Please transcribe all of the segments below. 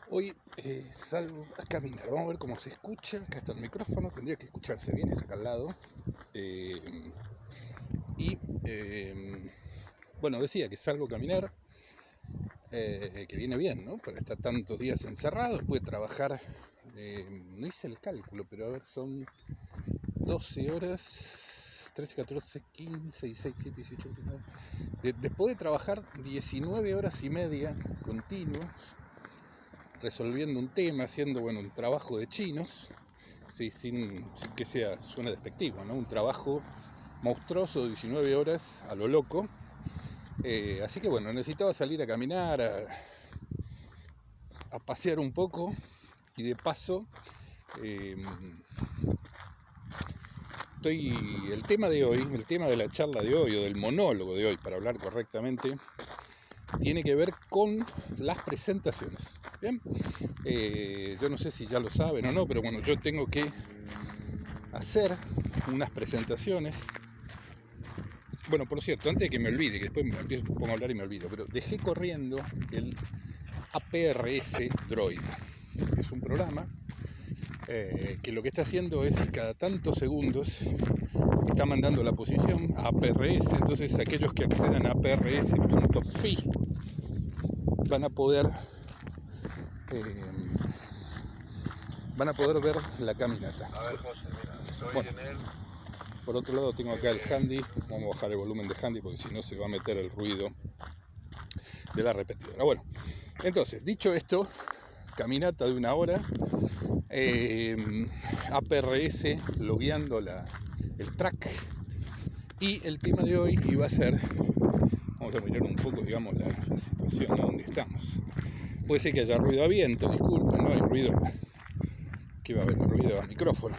Hoy salgo a caminar, vamos a ver cómo se escucha. Acá está el micrófono, tendría que escucharse bien, está acá al lado. Y bueno, decía que salgo a caminar, que viene bien, ¿no? Para estar tantos días encerrado, después de trabajar, no hice el cálculo, pero a ver, son 12 horas, 13, 14, 15, 16, 17, 18, 19. Después de trabajar 19 horas y media continuas, resolviendo un tema, haciendo un trabajo de chinos, sí, sin que suene despectivo, ¿no? Un trabajo monstruoso de 19 horas a lo loco. Así que necesitaba salir a caminar, a pasear un poco, y de paso el tema de la charla de hoy, o del monólogo de hoy, para hablar correctamente, tiene que ver con las presentaciones. Bien, yo no sé si ya lo saben o no, pero yo tengo que hacer unas presentaciones. Bueno, por cierto, antes de que me olvide, que después me pongo a hablar y me olvido, pero dejé corriendo el APRS Droid. Es un programa que lo que está haciendo es, cada tantos segundos, está mandando la posición a APRS. Entonces aquellos que accedan a aprs.fi van a poder ver la caminata. A ver, José, mira, estoy en él. Por otro lado tengo acá el handy. Vamos a bajar el volumen de handy porque si no se va a meter el ruido de la repetidora. Bueno, entonces, dicho esto, caminata de 1 hora, APRS logueando el track. Y el tema de hoy iba a ser, vamos a mirar un poco, digamos, la situación donde estamos. Puede ser que haya ruido a viento, disculpen, no hay ruido, que va a haber ruido a micrófono.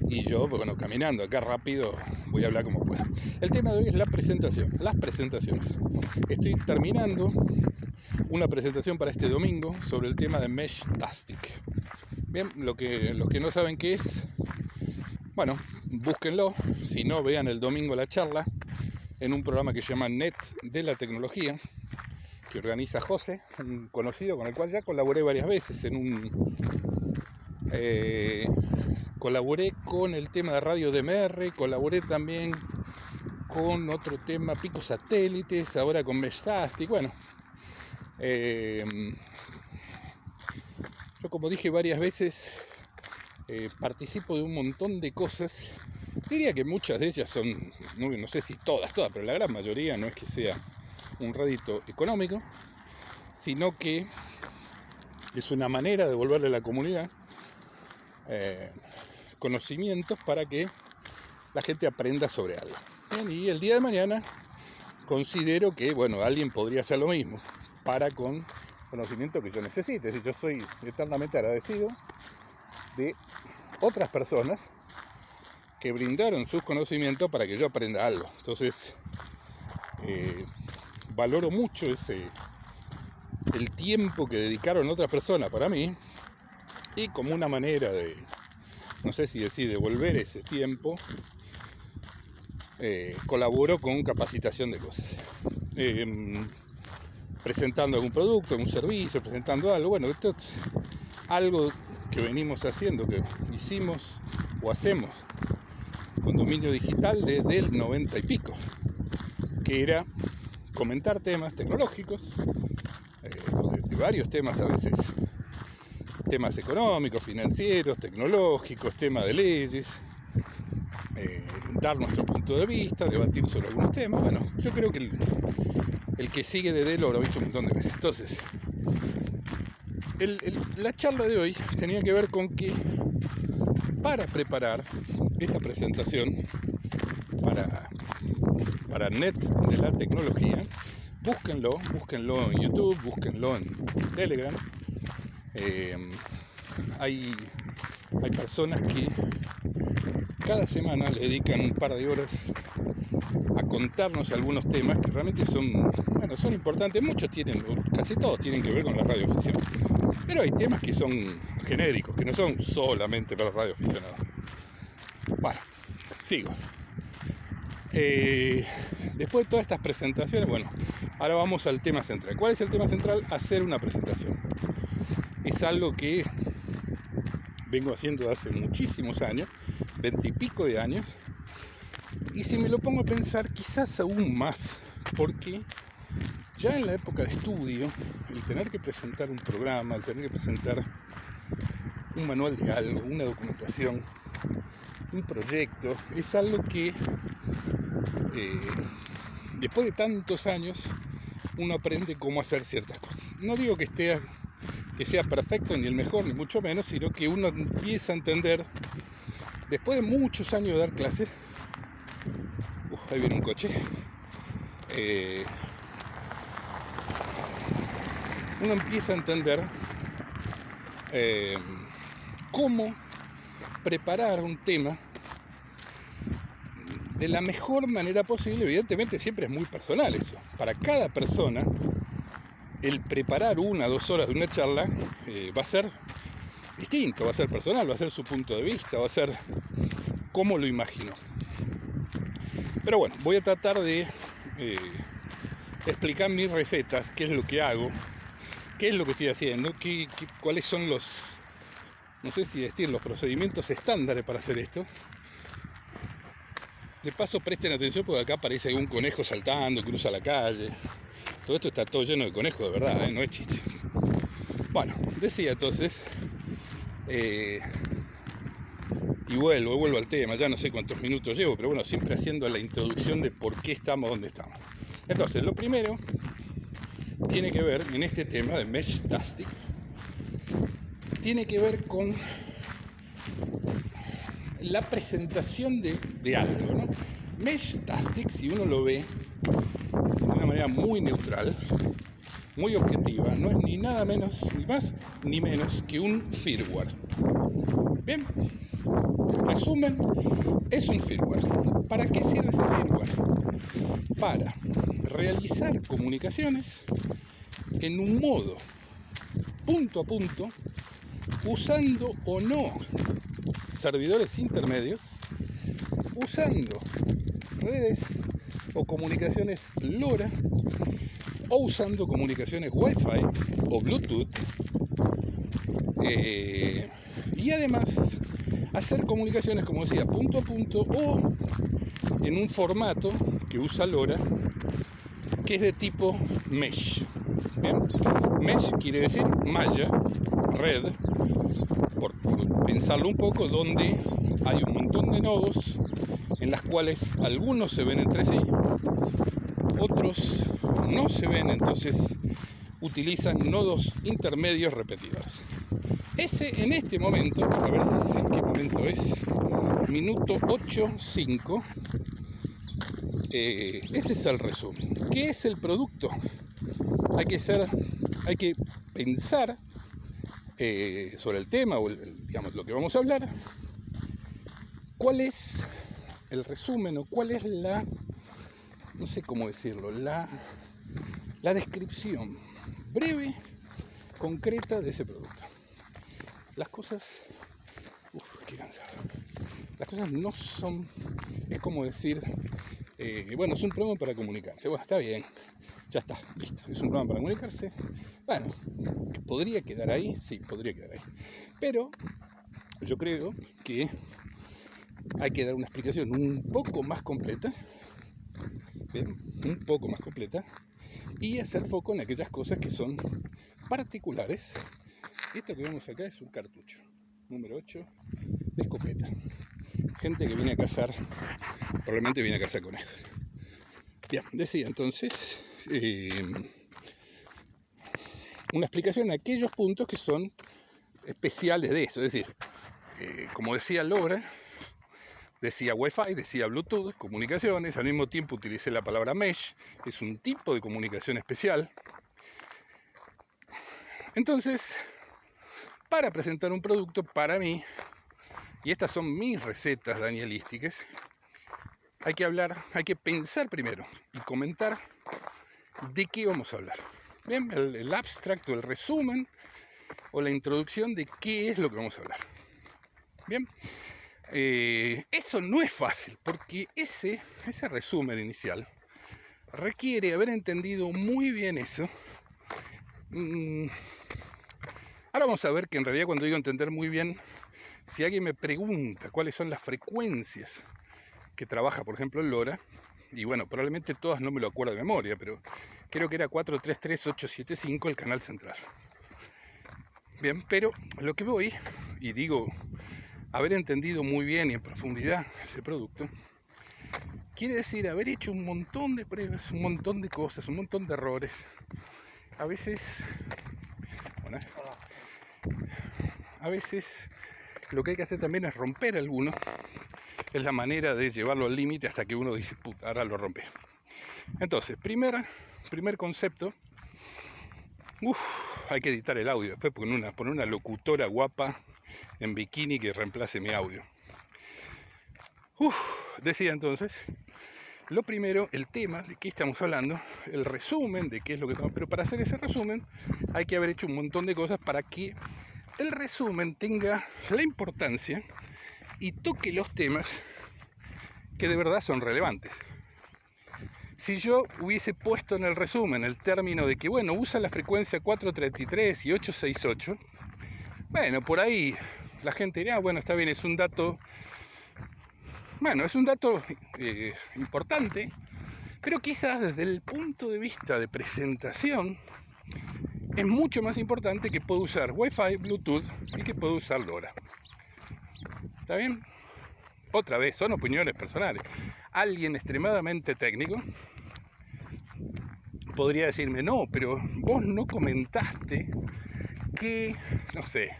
Y yo, caminando acá rápido, voy a hablar como pueda. El tema de hoy es la presentación, las presentaciones. Estoy terminando una presentación para este domingo sobre el tema de Meshtastic. Bien, los que no saben qué es, búsquenlo. Si no, vean el domingo la charla en un programa que se llama Net de la Tecnología, que organiza José, un conocido con el cual ya colaboré varias veces colaboré con el tema de radio DMR, colaboré también con otro tema, Pico Satélites, ahora con Meshtastic. Yo, como dije varias veces, participo de un montón de cosas. Diría que muchas de ellas son, no sé si todas, pero la gran mayoría no es que sea un rédito económico, sino que es una manera de devolverle a la comunidad conocimientos para que la gente aprenda sobre algo. Bien, y el día de mañana considero que alguien podría hacer lo mismo con conocimiento que yo necesite. Es decir, yo soy eternamente agradecido de otras personas que brindaron sus conocimientos para que yo aprenda algo. Entonces valoro mucho el tiempo que dedicaron otras personas para mí, y como una manera de, no sé si decir, devolver ese tiempo, colaboro con capacitación de cosas, presentando algún producto, algún servicio, presentando algo. Esto es algo que venimos haciendo, que hicimos o hacemos con Dominio Digital desde el 90 y pico, que era comentar temas tecnológicos, de varios temas, a veces temas económicos, financieros, tecnológicos, temas de leyes, dar nuestro punto de vista, debatir sobre algunos temas. Yo creo que el que sigue de él lo habrá visto un montón de veces. Entonces, la charla de hoy tenía que ver con que, para preparar esta presentación para Net de la Tecnología, búsquenlo en YouTube, búsquenlo en Telegram. Hay personas que cada semana le dedican un par de horas a contarnos algunos temas que realmente son importantes. Casi todos tienen que ver con la radioafición, pero hay temas que son genéricos, que no son solamente para radioaficionados. Sigo. Después de todas estas presentaciones, ahora vamos al tema central. ¿Cuál es el tema central? Hacer una presentación. es algo que vengo haciendo hace muchísimos años, 20 y pico de años, y si me lo pongo a pensar, quizás aún más, porque ya en la época de estudio, el tener que presentar un programa, el tener que presentar un manual de algo, una documentación, un proyecto, es algo que después de tantos años uno aprende cómo hacer ciertas cosas. No digo que sea perfecto ni el mejor, ni mucho menos, sino que uno empieza a entender, después de muchos años de dar clases, ahí viene un coche, uno empieza a entender cómo preparar un tema de la mejor manera posible. Evidentemente siempre es muy personal eso. Para cada persona, el preparar 1 o 2 horas de una charla va a ser distinto, va a ser personal, va a ser su punto de vista, va a ser cómo lo imaginó. Pero bueno, voy a tratar de explicar mis recetas, qué es lo que hago, qué es lo que estoy haciendo, cuáles son los, no sé si decir, los procedimientos estándares para hacer esto. De paso, presten atención porque acá aparece algún conejo saltando, cruza la calle. Todo esto está todo lleno de conejos, de verdad, no es chiste. Bueno, decía entonces, y vuelvo al tema, ya no sé cuántos minutos llevo, pero bueno, siempre haciendo la introducción de por qué estamos donde estamos. Entonces, lo primero tiene que ver, en este tema de Meshtastic, tiene que ver con la presentación de algo, ¿no? Meshtastic, si uno lo ve de una manera muy neutral, muy objetiva, no es ni nada menos, ni más, ni menos que un firmware. Bien, resumen, es un firmware. ¿Para qué sirve ese firmware? Para realizar comunicaciones en un modo punto a punto, usando o no servidores intermedios, usando redes o comunicaciones LoRa, o usando comunicaciones Wi-Fi o Bluetooth, y además hacer comunicaciones, como decía, punto a punto o en un formato que usa LoRa, que es de tipo mesh. ¿Bien? Mesh quiere decir malla, red, por pensarlo un poco, donde hay un montón de nodos en las cuales algunos se ven entre sí, otros no se ven, entonces utilizan nodos intermedios repetidores. Ese en este momento, a ver si sé qué momento es, minuto 8:05, ese es el resumen. ¿Qué es el producto? Hay que pensar sobre el tema o digamos lo que vamos a hablar. ¿Cuál es el resumen o cuál es la, no sé cómo decirlo, la descripción breve, concreta de ese producto? Las cosas, qué cansado. Las cosas no son, es como decir, bueno, es un programa para comunicarse. Bueno, está bien, ya está, listo. Es un programa para comunicarse. Bueno, podría quedar ahí, sí, podría quedar ahí. Pero yo creo que hay que dar una explicación un poco más completa, ¿bien? Un poco más completa, y hacer foco en aquellas cosas que son particulares. Esto que vemos acá es un cartucho, número 8, de escopeta. Gente que viene a cazar, probablemente viene a cazar conejos. Bien, decía entonces, una explicación a aquellos puntos que son especiales de eso. Es decir, como decía LoRa, decía Wi-Fi, decía Bluetooth, comunicaciones, al mismo tiempo utilicé la palabra mesh, es un tipo de comunicación especial. Entonces, para presentar un producto, para mí, y estas son mis recetas danielísticas, hay que pensar primero y comentar de qué vamos a hablar. Bien, el abstracto, el resumen o la introducción de qué es lo que vamos a hablar. Bien, eso no es fácil, porque ese resumen inicial requiere haber entendido muy bien eso. Ahora vamos a ver que en realidad cuando digo entender muy bien, si alguien me pregunta cuáles son las frecuencias que trabaja, por ejemplo, el LoRa, y bueno, probablemente todas no me lo acuerdo de memoria, pero creo que era 433875 el canal central. Bien, pero lo que voy, y digo, haber entendido muy bien y en profundidad ese producto, quiere decir haber hecho un montón de pruebas, un montón de cosas, un montón de errores. A veces, bueno, lo que hay que hacer también es romper algunos. Es la manera de llevarlo al límite hasta que uno dice, puta, ahora lo rompe. Entonces, primer concepto, hay que editar el audio, después poner una locutora guapa en bikini que reemplace mi audio. Decía entonces, lo primero, el tema de qué estamos hablando, el resumen de qué es lo que estamos, pero para hacer ese resumen hay que haber hecho un montón de cosas para que el resumen tenga la importancia y toque los temas que de verdad son relevantes. Si yo hubiese puesto en el resumen el término de que, bueno, usa la frecuencia 433 y 868, bueno, por ahí la gente diría, bueno, está bien, es un dato, bueno, es un dato importante, pero quizás desde el punto de vista de presentación es mucho más importante que pueda usar Wi-Fi, Bluetooth y que pueda usar LoRa. ¿Está bien? Otra vez, son opiniones personales. Alguien extremadamente técnico podría decirme, no, pero vos no comentaste que, no sé,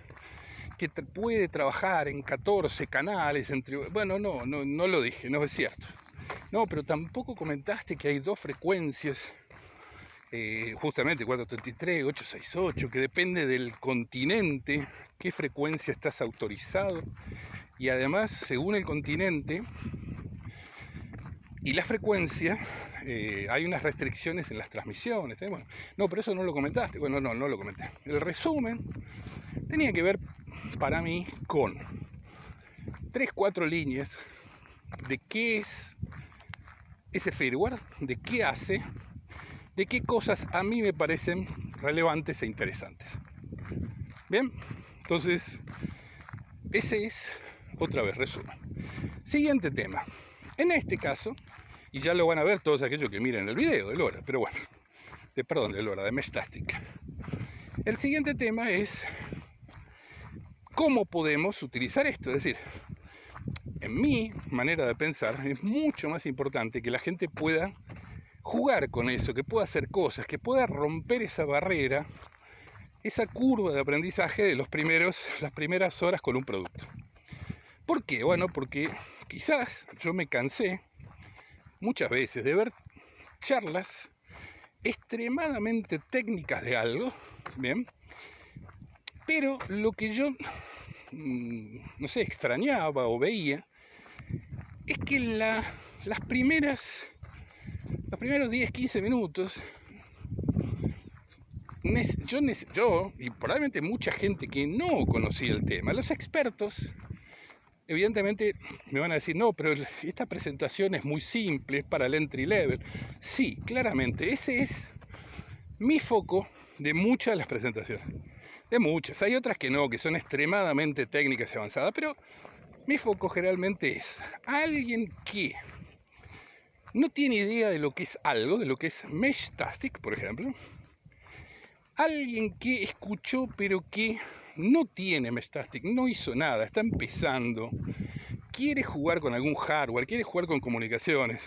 que puede trabajar en 14 canales, bueno, no lo dije, no es cierto. No, pero tampoco comentaste que hay dos frecuencias, justamente 433, 868, que depende del continente, qué frecuencia estás autorizado. Y además, según el continente y la frecuencia, hay unas restricciones en las transmisiones. Bueno, no, pero eso no lo comentaste. Bueno, no lo comenté. El resumen tenía que ver para mí con 3-4 líneas de qué es ese firmware, de qué hace, de qué cosas a mí me parecen relevantes e interesantes. Bien, entonces ese es, otra vez, resumen. Siguiente tema. En este caso, y ya lo van a ver todos aquellos que miren el video de LoRa, pero bueno, de LoRa, de Meshtastic. El siguiente tema es cómo podemos utilizar esto. Es decir, en mi manera de pensar, es mucho más importante que la gente pueda jugar con eso, que pueda hacer cosas, que pueda romper esa barrera, esa curva de aprendizaje de las primeras horas con un producto. ¿Por qué? Bueno, porque quizás yo me cansé muchas veces de ver charlas extremadamente técnicas de algo, ¿bien? Pero lo que yo, no sé, extrañaba o veía, es que los primeros 10-15 minutos, yo y probablemente mucha gente que no conocía el tema, los expertos, evidentemente me van a decir, no, pero esta presentación es muy simple, es para el entry level. Sí, claramente, ese es mi foco de muchas de las presentaciones. De muchas. Hay otras que no, que son extremadamente técnicas y avanzadas, pero mi foco generalmente es alguien que no tiene idea de lo que es algo, de lo que es Meshtastic, por ejemplo. Alguien que escuchó pero que no tiene Meshtastic, no hizo nada, está empezando, quiere jugar con algún hardware, quiere jugar con comunicaciones.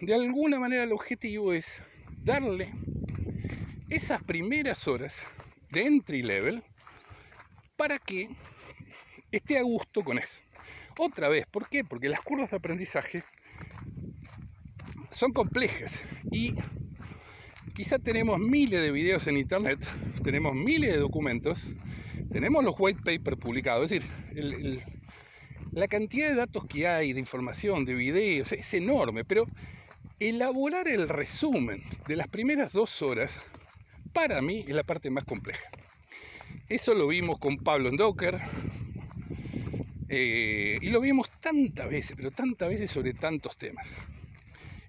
De alguna manera el objetivo es darle esas primeras horas de entry level para que esté a gusto con eso. Otra vez, ¿por qué? Porque las curvas de aprendizaje son complejas y quizá tenemos miles de videos en internet, tenemos miles de documentos, tenemos los white papers publicados, es decir, la cantidad de datos que hay, de información, de videos, es enorme, pero elaborar el resumen de las primeras 2 horas, para mí, es la parte más compleja. Eso lo vimos con Pablo en Docker, y lo vimos tantas veces, pero tantas veces sobre tantos temas.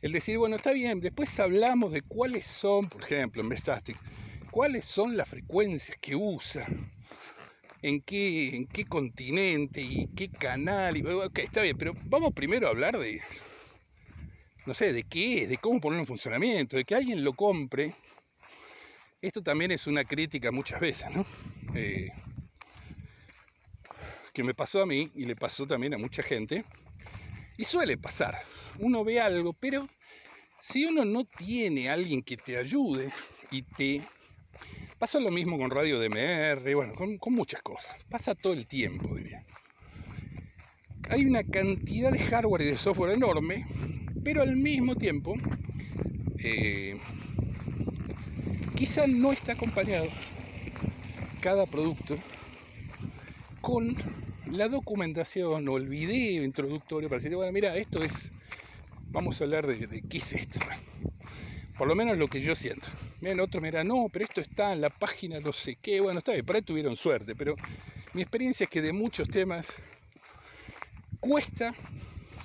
El decir, bueno, está bien, después hablamos de cuáles son, por ejemplo, en Meshtastic, cuáles son las frecuencias que usa, en qué continente y qué canal. Ok, está bien, pero vamos primero a hablar de, no sé, de qué es, de cómo ponerlo en funcionamiento, de que alguien lo compre. Esto también es una crítica muchas veces, ¿no? Que me pasó a mí y le pasó también a mucha gente. Y suele pasar. Uno ve algo, pero si uno no tiene a alguien que te ayude y te... Pasa lo mismo con Radio DMR, bueno, con muchas cosas. Pasa todo el tiempo, diría. Hay una cantidad de hardware y de software enorme, pero al mismo tiempo quizá no está acompañado cada producto con la documentación o el video introductorio para decir, bueno, mira, esto es, vamos a hablar de qué es esto. Por lo menos lo que yo siento. Bien, otro me dirá, no, pero esto está en la página no sé qué. Bueno, está bien, por ahí tuvieron suerte, pero mi experiencia es que de muchos temas cuesta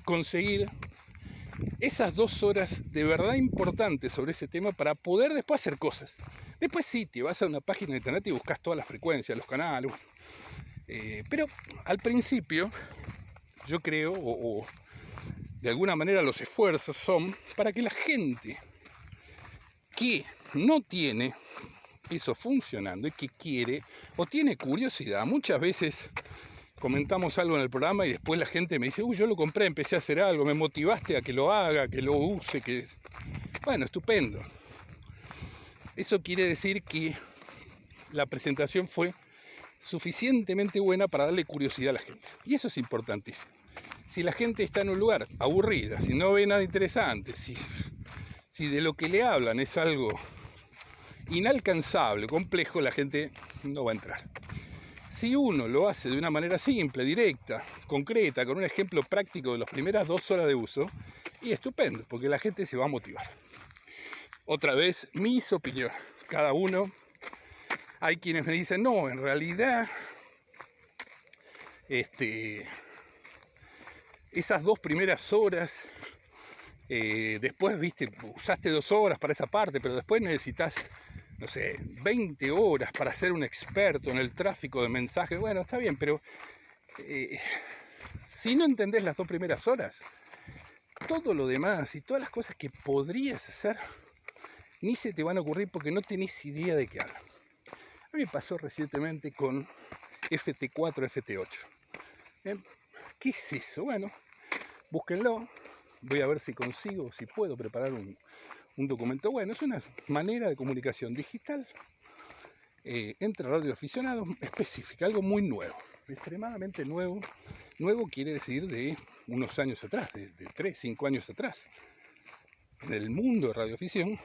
conseguir esas 2 horas de verdad importantes sobre ese tema para poder después hacer cosas. Después sí, te vas a una página de internet y buscas todas las frecuencias, los canales. Pero al principio, yo creo, o de alguna manera los esfuerzos son para que la gente que no tiene eso funcionando y que quiere o tiene curiosidad, muchas veces comentamos algo en el programa y después la gente me dice, uy, yo lo compré, empecé a hacer algo, me motivaste a que lo haga, que lo use, que... Bueno, estupendo. Eso quiere decir que la presentación fue suficientemente buena para darle curiosidad a la gente. Y eso es importantísimo. Si la gente está en un lugar aburrida, si no ve nada interesante, si de lo que le hablan es algo inalcanzable, complejo, la gente no va a entrar. Si uno lo hace de una manera simple, directa, concreta, con un ejemplo práctico de las primeras 2 horas de uso, y estupendo, porque la gente se va a motivar. Otra vez, mis opiniones. Cada uno, hay quienes me dicen, no, en realidad, esas 2 primeras horas, después, viste, usaste 2 horas para esa parte, pero después necesitas, no sé, 20 horas para ser un experto en el tráfico de mensajes. Bueno, está bien, pero si no entendés las 2 primeras horas, todo lo demás y todas las cosas que podrías hacer ni se te van a ocurrir porque no tenés idea de qué hablan. A mí me pasó recientemente con FT4, FT8. ¿Qué es eso? Bueno, búsquenlo. Voy a ver si consigo, si puedo preparar un documento. Bueno, es una manera de comunicación digital entre radioaficionados específica, algo muy nuevo, extremadamente nuevo. Nuevo quiere decir de unos años atrás, de 3, 5 años atrás. En el mundo de radioafición,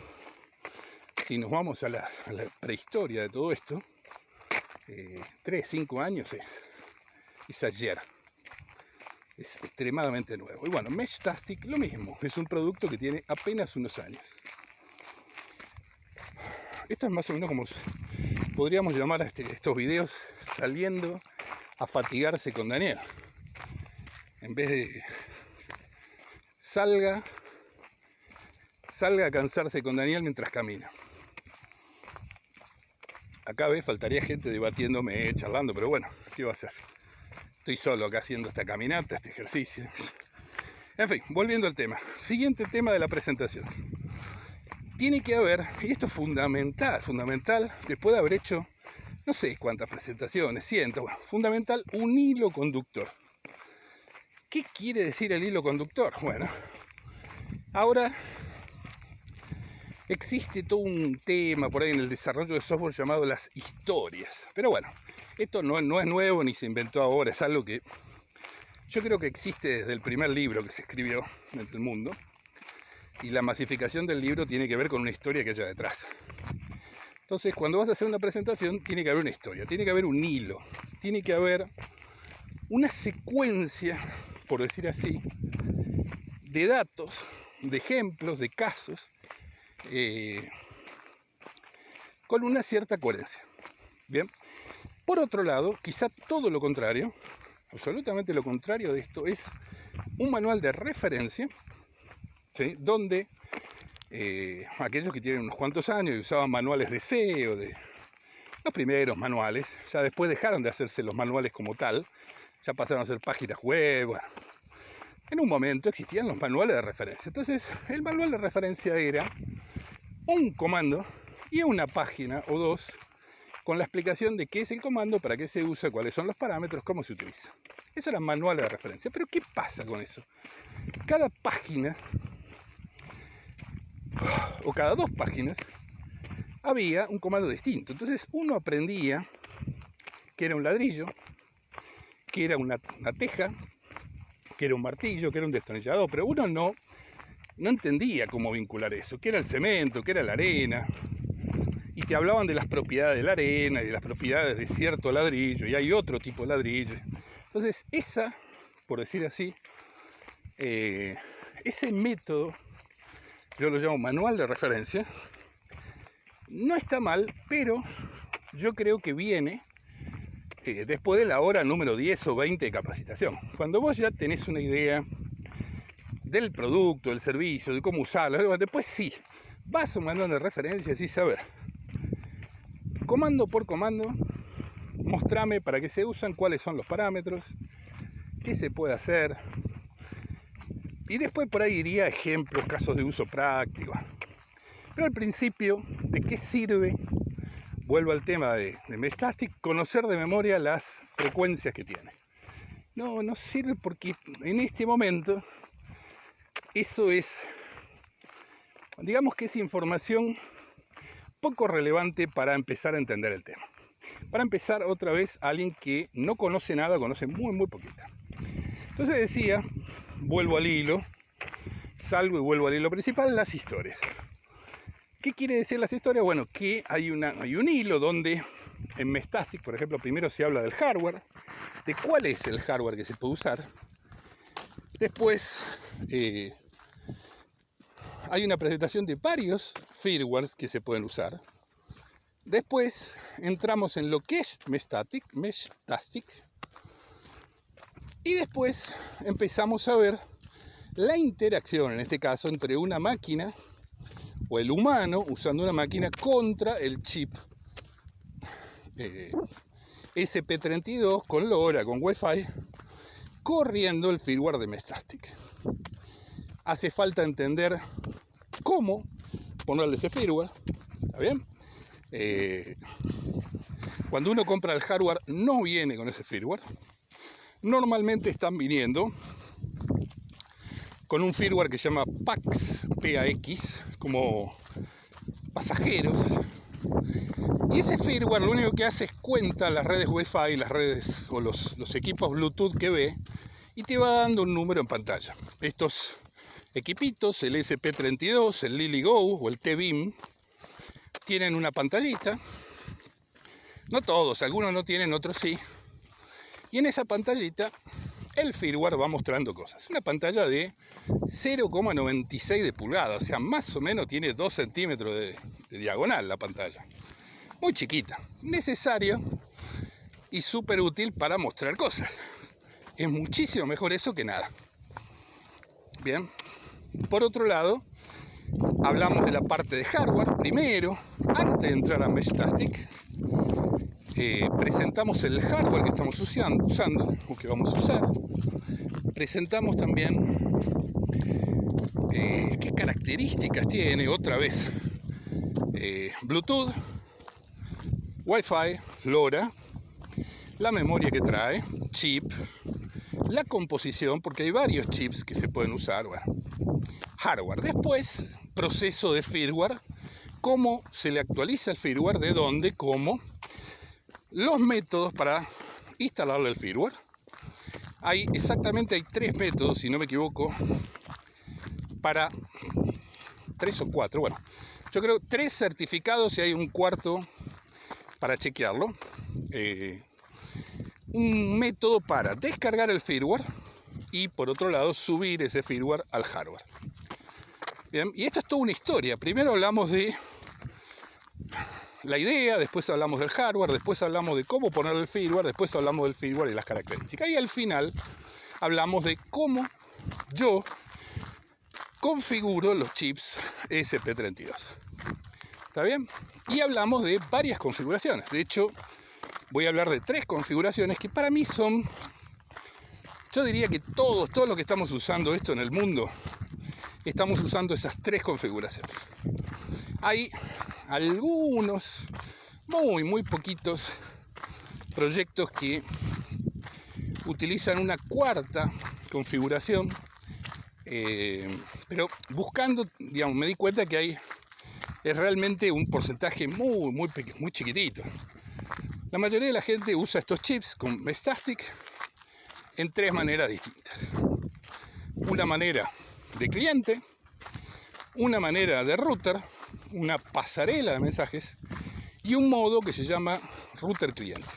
si nos vamos a la prehistoria de todo esto, 3, 5 años es ayer. Es extremadamente nuevo. Y bueno, Meshtastic lo mismo, es un producto que tiene apenas unos años. Esto es más o menos como podríamos llamar a estos videos saliendo a fatigarse con Daniel. En vez de salga a cansarse con Daniel mientras camina. Acá faltaría gente debatiéndome, charlando, pero bueno, ¿qué va a hacer? Estoy solo acá haciendo esta caminata, este ejercicio. En fin, volviendo al tema. Siguiente tema de la presentación. Tiene que haber, y esto es fundamental, después de haber hecho, no sé cuántas presentaciones, cientos, bueno, fundamental, un hilo conductor. ¿Qué quiere decir el hilo conductor? Bueno, ahora existe todo un tema por ahí en el desarrollo de software llamado las historias. Pero bueno, esto no es nuevo ni se inventó ahora, es algo que yo creo que existe desde el primer libro que se escribió en el mundo. Y la masificación del libro tiene que ver con una historia que haya detrás. Entonces, cuando vas a hacer una presentación, tiene que haber una historia, tiene que haber un hilo, tiene que haber una secuencia, por decir así, de datos, de ejemplos, de casos, con una cierta coherencia. Bien. Por otro lado, quizá todo lo contrario, absolutamente lo contrario de esto, es un manual de referencia, ¿sí?, donde aquellos que tienen unos cuantos años y usaban manuales de SEO, de los primeros manuales, ya después dejaron de hacerse los manuales como tal, ya pasaron a ser páginas web. Bueno, en un momento existían los manuales de referencia. Entonces, el manual de referencia era un comando y una página o dos con la explicación de qué es el comando, para qué se usa, cuáles son los parámetros, cómo se utiliza. Eso era manual de referencia. Pero ¿qué pasa con eso? Cada página, o cada 2 páginas, había un comando distinto. Entonces uno aprendía que era un ladrillo, que era una teja, que era un martillo, que era un destornillador, pero uno no entendía cómo vincular eso, que era el cemento, que era la arena, y te hablaban de las propiedades de la arena y de las propiedades de cierto ladrillo, y hay otro tipo de ladrillo. Entonces esa, por decir así, ese método, yo lo llamo manual de referencia, no está mal, pero yo creo que viene después de la hora número 10 o 20 de capacitación. Cuando vos ya tenés una idea del producto, del servicio, de cómo usarlo, después sí, vas a un manual de referencia y saber, comando por comando, mostrame para qué se usan, cuáles son los parámetros, qué se puede hacer. Y después por ahí iría ejemplos, casos de uso práctico. Pero al principio, ¿de qué sirve? Vuelvo al tema de Meshtastic, conocer de memoria las frecuencias que tiene. No sirve porque en este momento eso es, digamos que es información poco relevante para empezar a entender el tema. Para empezar, otra vez, alguien que no conoce nada, conoce muy poquito. Entonces decía, vuelvo al hilo, salgo y vuelvo al hilo principal, las historias. ¿Qué quiere decir las historias? Bueno, que hay un hilo donde en Meshtastic, por ejemplo, primero se habla del hardware, de cuál es el hardware que se puede usar. Después hay una presentación de varios firmwares que se pueden usar. Después entramos en lo que es Meshtastic. Y después empezamos a ver la interacción, en este caso, entre una máquina o el humano usando una máquina contra el chip SP32 con LoRa, con Wi-Fi, corriendo el firmware de Meshtastic. Hace falta entender cómo ponerle ese firmware, ¿está bien? Cuando uno compra el hardware no viene con ese firmware. Normalmente están viniendo con un firmware que se llama PAX, como pasajeros. Y ese firmware lo único que hace es cuenta las redes Wi-Fi, las redes o los equipos Bluetooth que ve, y te va dando un número en pantalla. Estos equipitos, el SP32, el LilyGo o el T-Beam, tienen una pantallita. No todos, algunos no tienen, otros sí. Y en esa pantallita el firmware va mostrando cosas. Una pantalla de 0,96 de pulgada, o sea, más o menos tiene 2 centímetros de diagonal la pantalla. Muy chiquita, necesario y súper útil para mostrar cosas. Es muchísimo mejor eso que nada. Bien, por otro lado, hablamos de la parte de hardware. Primero, antes de entrar a Meshtastic, presentamos el hardware que estamos usando o que vamos a usar. Presentamos también qué características tiene, otra vez, Bluetooth, Wi-Fi, LoRa, la memoria que trae, chip, la composición, porque hay varios chips que se pueden usar, bueno, hardware. Después, proceso de firmware, cómo se le actualiza el firmware, de dónde, cómo, los métodos para instalarle el firmware. Hay 3 métodos, si no me equivoco, para 3 o 4, bueno, yo creo 3 certificados y hay un cuarto para chequearlo. Un método para descargar el firmware y por otro lado subir ese firmware al hardware. Bien, y esto es toda una historia. Primero hablamos de la idea, después hablamos del hardware, después hablamos de cómo poner el firmware, después hablamos del firmware y las características. Y al final hablamos de cómo yo configuro los chips ESP32. ¿Está bien? Y hablamos de varias configuraciones. De hecho, voy a hablar de 3 configuraciones que para mí son, yo diría que todos los que estamos usando esto en el mundo, estamos usando esas 3 configuraciones. Hay algunos, muy poquitos proyectos que utilizan una 4ª configuración, pero buscando, digamos, me di cuenta que es realmente un porcentaje muy chiquitito. La mayoría de la gente usa estos chips con Mestastic en 3 maneras distintas. Una manera de cliente, una manera de router, una pasarela de mensajes y un modo que se llama router cliente.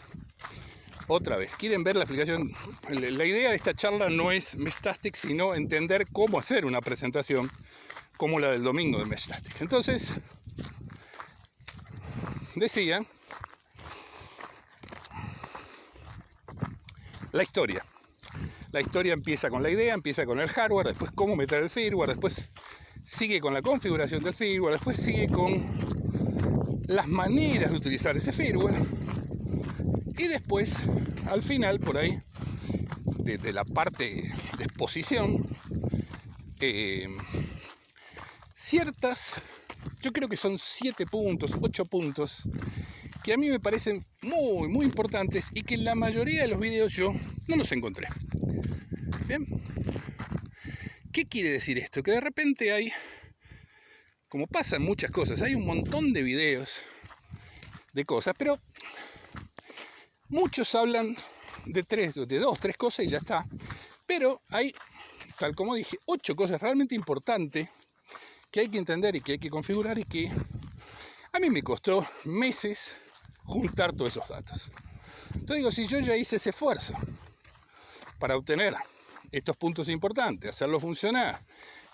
Otra vez, ¿quieren ver la explicación? La idea de esta charla no es Mestastic, sino entender cómo hacer una presentación como la del domingo de Mestastic. Entonces, decía, la historia. La historia empieza con la idea, empieza con el hardware, después cómo meter el firmware, después sigue con la configuración del firmware, después sigue con las maneras de utilizar ese firmware y después, al final, por ahí, de la parte de exposición, ciertas, yo creo que son 7 puntos, 8 puntos, que a mí me parecen muy importantes y que en la mayoría de los videos yo no los encontré. ¿Bien? ¿Qué quiere decir esto? Que de repente hay, como pasa en muchas cosas, hay un montón de videos de cosas, pero muchos hablan de 2, 3 cosas y ya está. Pero hay, tal como dije, 8 cosas realmente importantes que hay que entender y que hay que configurar y que a mí me costó meses juntar todos esos datos. Entonces digo, si yo ya hice ese esfuerzo para obtener estos puntos importantes, hacerlo funcionar,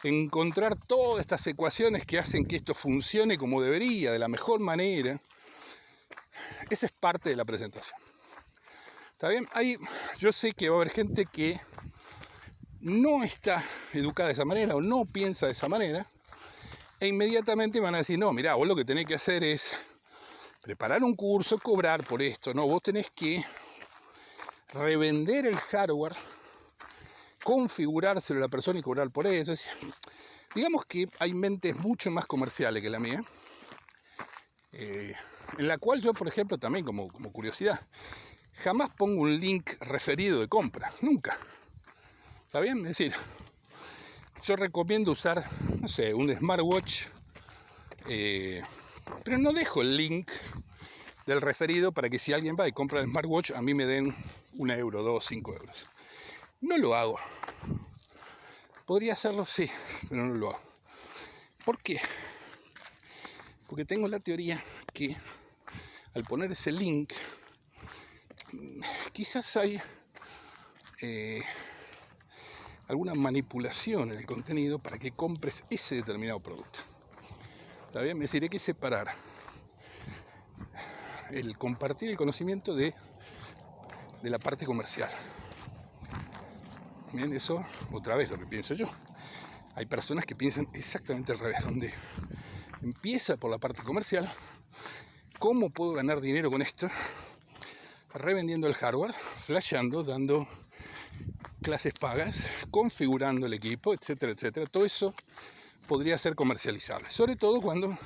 encontrar todas estas ecuaciones que hacen que esto funcione como debería, de la mejor manera, esa es parte de la presentación. ¿Está bien? Yo sé que va a haber gente que no está educada de esa manera o no piensa de esa manera e inmediatamente van a decir, no, mirá, vos lo que tenés que hacer es preparar un curso, cobrar por esto, no, vos tenés que revender el hardware, configurárselo a la persona y cobrar por eso. Digamos que hay mentes mucho más comerciales que la mía, en la cual yo, por ejemplo, también como curiosidad, jamás pongo un link referido de compra, nunca. ¿Está bien? Es decir, yo recomiendo usar, no sé, un smartwatch, pero no dejo el link del referido para que si alguien va y compra el smartwatch a mí me den 1 euro, 2, 5 euros. No lo hago. Podría hacerlo, sí, pero no lo hago. ¿Por qué? Porque tengo la teoría que al poner ese link quizás hay alguna manipulación en el contenido para que compres ese determinado producto. ¿Está bien? Es decir, hay que separar el compartir el conocimiento de la parte comercial. Bien, eso otra vez lo que pienso yo. Hay personas que piensan exactamente al revés, donde empieza por la parte comercial. ¿Cómo puedo ganar dinero con esto? Revendiendo el hardware, flasheando, dando clases pagas, configurando el equipo, etcétera, etcétera. Todo eso podría ser comercializable, sobre todo cuando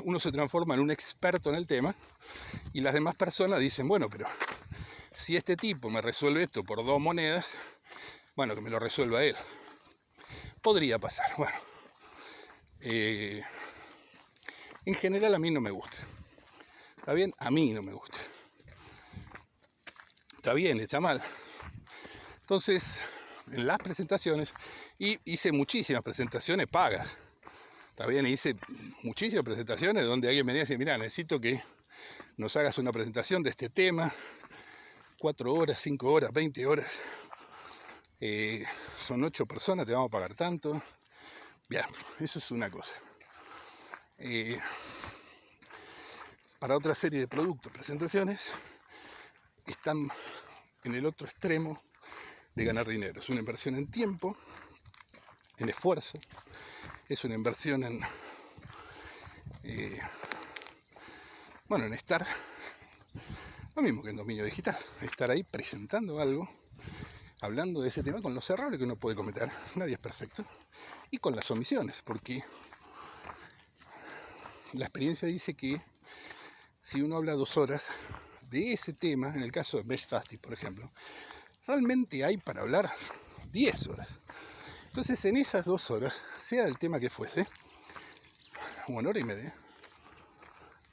uno se transforma en un experto en el tema y las demás personas dicen, bueno, pero si este tipo me resuelve esto por 2 monedas, bueno, que me lo resuelva él. Podría pasar, bueno. En general a mí no me gusta. ¿Está bien? A mí no me gusta. Está bien, está mal. Entonces, en las presentaciones, y hice muchísimas presentaciones pagas. Está bien, hice muchísimas presentaciones donde alguien me dice, mira, necesito que nos hagas una presentación de este tema, 4 horas, 5 horas, 20 horas. Son 8 personas, te vamos a pagar tanto. Bien, eso es una cosa. Para otra serie de productos, presentaciones, están en el otro extremo de ganar dinero. Es una inversión en tiempo en esfuerzo, es una inversión en en estar, lo mismo que en dominio digital, estar ahí presentando algo, hablando de ese tema con los errores que uno puede cometer, nadie es perfecto, y con las omisiones, porque la experiencia dice que si uno habla 2 horas de ese tema, en el caso de Best Fasting, por ejemplo, realmente hay para hablar 10 horas. Entonces en esas 2 horas, sea del tema que fuese, 1 hora y media,